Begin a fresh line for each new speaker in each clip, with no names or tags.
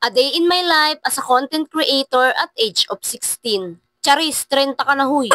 A day in my life as a content creator at age of 16. Charis, 30 ka na huy.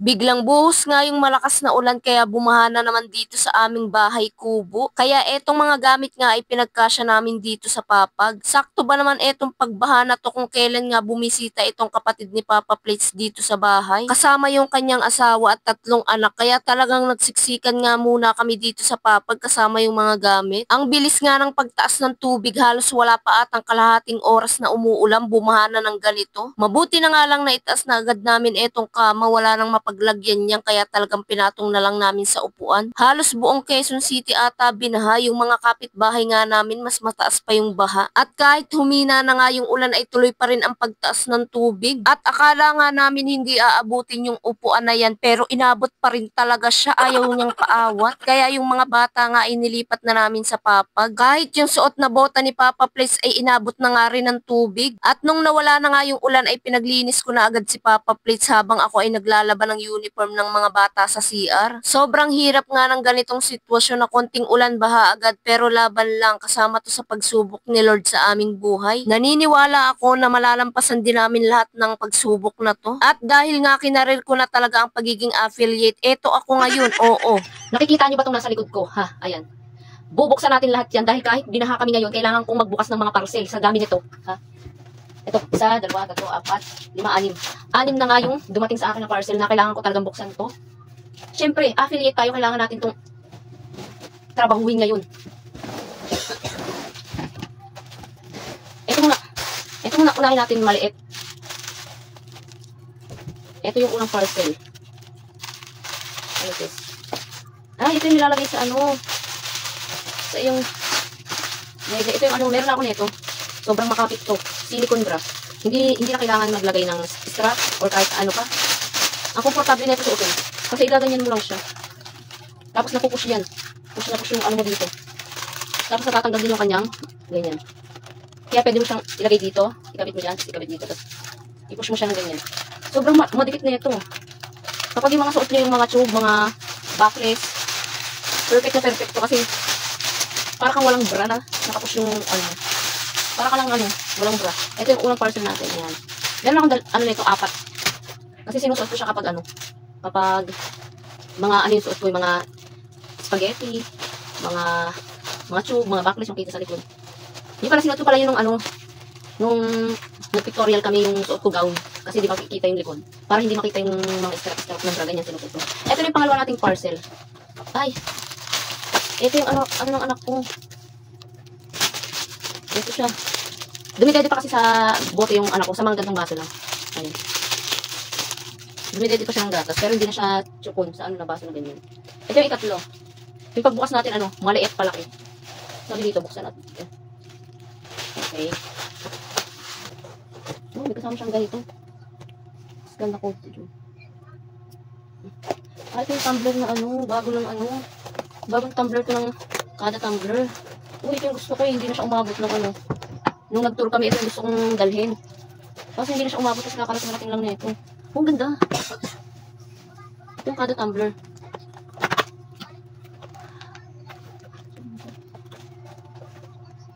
Biglang buhos nga yung malakas na ulan kaya bumaha na naman dito sa aming bahay kubo. Kaya etong mga gamit nga ay pinagkasya namin dito sa Papag. Sakto ba naman etong pagbaha na to kung kailan nga bumisita itong kapatid ni Papa Plates dito sa bahay. Kasama yung kanyang asawa at 3 anak kaya talagang nagsiksikan nga muna kami dito sa Papag kasama yung mga gamit. Ang bilis nga ng pagtaas ng tubig, halos wala pa atang kalahating oras na umuulan, bumaha na ng ganito. Mabuti na nga lang na itaas na agad namin etong kama, wala nang paglagyan niyan kaya talagang pinatong na lang namin sa upuan. Halos buong Quezon City ata binaha, yung mga kapitbahay nga namin mas mataas pa yung baha. At kahit humina na nga yung ulan ay tuloy pa rin ang pagtaas ng tubig. At akala nga namin hindi aabutin yung upuan na yan pero inabot pa rin talaga siya, ayaw niyang paawat. Kaya yung mga bata nga ay nilipat na namin sa Papag. Kahit yung suot na bota ni Papa Place ay inabot na nga rin ng tubig. At nung nawala na nga yung ulan ay pinaglinis ko na agad si Papa Plates habang ako ay naglalaban ng uniform ng mga bata sa CR. Sobrang hirap nga ng ganitong sitwasyon na konting ulan baha agad pero laban lang, kasama to sa pagsubok ni Lord sa aming buhay. Naniniwala ako na malalampasan din namin lahat ng pagsubok na to. At dahil nga kinarir ko na talaga ang pagiging affiliate, eto ako ngayon, oo.
Nakikita niyo ba itong nasa likod ko? Ha, ayan. Bubuksan natin lahat yan dahil kahit binaha kami ngayon, kailangan kong magbukas ng mga parcel sa gamit nito. Ha? Ito, 1, 2, 3, 4, 5, 6. 6 na nga yung dumating sa akin na parcel na kailangan ko talagang buksan to. Siyempre, affiliate tayo, kailangan natin itong trabahuin ngayon. Ito muna, unahin natin maliit. Ito yung unang parcel. Ano this? Ito yung nilalagay sa ano, sa yung, ito yung ano, meron ako nito. Sobrang makapit to. Silicone bra. Hindi na kailangan maglagay ng strap or kahit ano pa. Ang komportable nito suotin. Kasi igaganyan mo lang siya. Tapos napupush yan. Push na push yung ano mo dito. Tapos natatanggal din yung kanyang ganyan. Kaya pwede mo siyang ilagay dito. Ikabit mo dyan. Ikabit dito. Tapos i-push mo siya ng ganyan. Sobrang madikit na ito. Kapag yung mga suot nyo yung mga tube, mga backless, perfect na perfect to kasi para kang walang bra na nakapush yung ano. Para ka lang ano, walang bra. Ito yung unang parcel natin. Ayan. Meron akong ano nito, 4. Kasi sinusuot ko siya kapag ano, kapag mga ano yung suot ko, yung mga spaghetti, mga tube, mga backless yung kita sa likod. Hindi pala sinuot ko pala yun nung ano, nung nag-pictorial kami yung suot ko gown. Kasi di makikita yung likod. Para hindi makita yung mga strap ng bra, ganyan sinuot ko. Ito na yung pangalawa nating parcel. Ay, ito yung ano ng anak ko. Ito siya. Dumidede pa kasi sa bote yung anak ko, sa mga gantong baso lang. Ayun. Dumidede pa siya ng gatas, pero hindi na siya chupon sa ano na baso na ganyan. Ito yung ikatlo. Yung pagbukas natin, ano, maliit palaki. Sabi dito, buksan natin. Okay. Oh, may kasama siyang ganito. Ganda ko. Ito yung tumbler na ano, bagong tumbler to ng kada tumbler. Ito yung gusto ko, hindi na siya umabot ng ano. Nung nag-tour kami, ito yung gusto kong dalhin. Kasi hindi na siya umabot kasi nakarating lang na ito. Oh, ganda. Ito yung kada tumbler.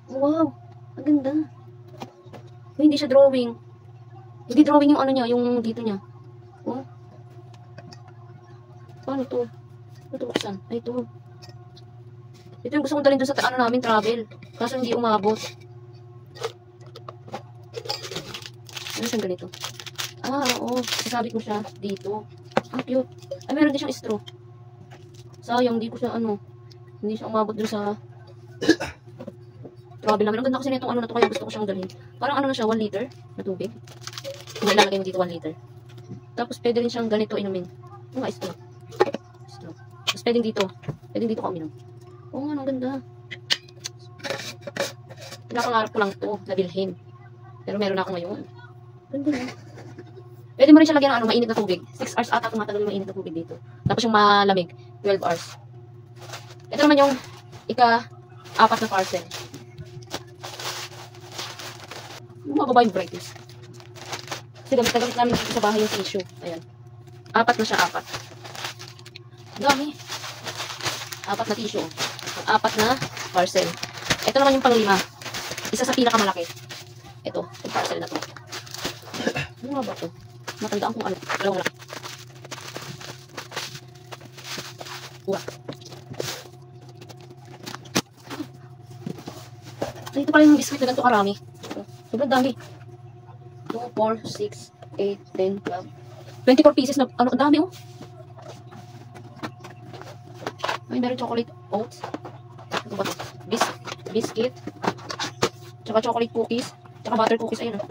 Wow, ang ganda. Oh, hindi siya drawing. Hindi drawing yung ano niya, yung dito niya. Oh. Paano to? Ito buksan. Ay, ito. Ito yung gusto kong dalhin doon sa ano namin, travel. Kaso hindi umabot. Ano siyang ganito? Oo. Sasabit mo siya dito. Ang cute. Ay, meron din siyang straw. Sayang, hindi ko siya ano. Hindi siya umabot doon sa travel namin. Ang ganda kasi nitong ano na to, kaya gusto ko siyang dalhin. Parang ano na siya, 1 liter na tubig. Kung ilalagay mo dito 1 liter. Tapos pwede rin siyang ganito inumin. Yung nga, straw. Tapos pwedeng dito ka uminom. Oo nga, ang ganda. Pinapangarap ko lang to, nabilhin. Pero meron na ako ngayon. Ganda na. Pwede mo rin siya lagyan ng ano, mainit na tubig. 6 hours ata tumatagal yung mainit na tubig dito. Tapos yung malamig, 12 hours. Ito naman yung ika-4 na parcel. Mababa yung brightness. Kasi gamit namin dito sa bahay yung tissue. Ayan. 4 na siya, 4. Dami. 4 na tissue. 4 na parcel. Ito naman yung pang-5. Isa sa pinakamalaki. Ito, yung parcel na to. Ano nga ba to? Matandaan kung ano. Alam mo na. Uwa. Ay, ito pala yung biscuit na ganito karami. Sobrang dami. 2, 4, 6, 8, 10, 12. 24 pieces na, ano, ang dami oh. Ay, meron chocolate oats. Ito ba ito? Biscuit. Tsaka chocolate cookies. Tsaka butter cookies. Ayun oh.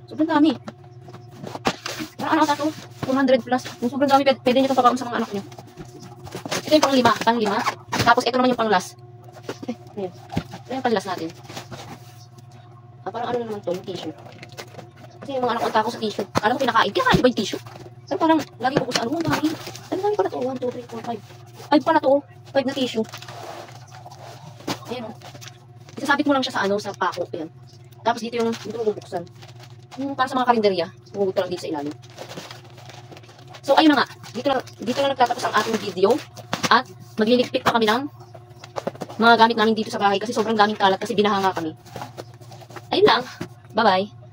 Sobrang dami. Parang ano ata ito? 200 plus. Sobrang dami. Pwede nyo itong papaon sa mga anak nyo. Ito yung pang lima. Tapos ito naman yung pang last. Ayun. Ito yung pang last natin. Parang ano naman to, yung tissue. Kasi yung mga anak ko tako sa tissue. Alam mo pinakain. Kinakain ba yung tissue? Pero parang lagi ko sa ano, ang dami. Ang dami pala to. 1, 2, 3, 4, 5. 5 pala to. 5 na tissue. Ayan o. Isasabit mo lang siya sa ano, sa pako. Ayan. Tapos dito mo bubuksan. Yung para sa mga karinderya. Bubuksan lang dito sa ilalim. So ayun na nga. Dito na nagtatapos ang ating video. At magliligpit pa kami ng mga gamit namin dito sa bahay. Kasi sobrang daming kalat kasi binahanga kami. Ayun lang. Bye-bye.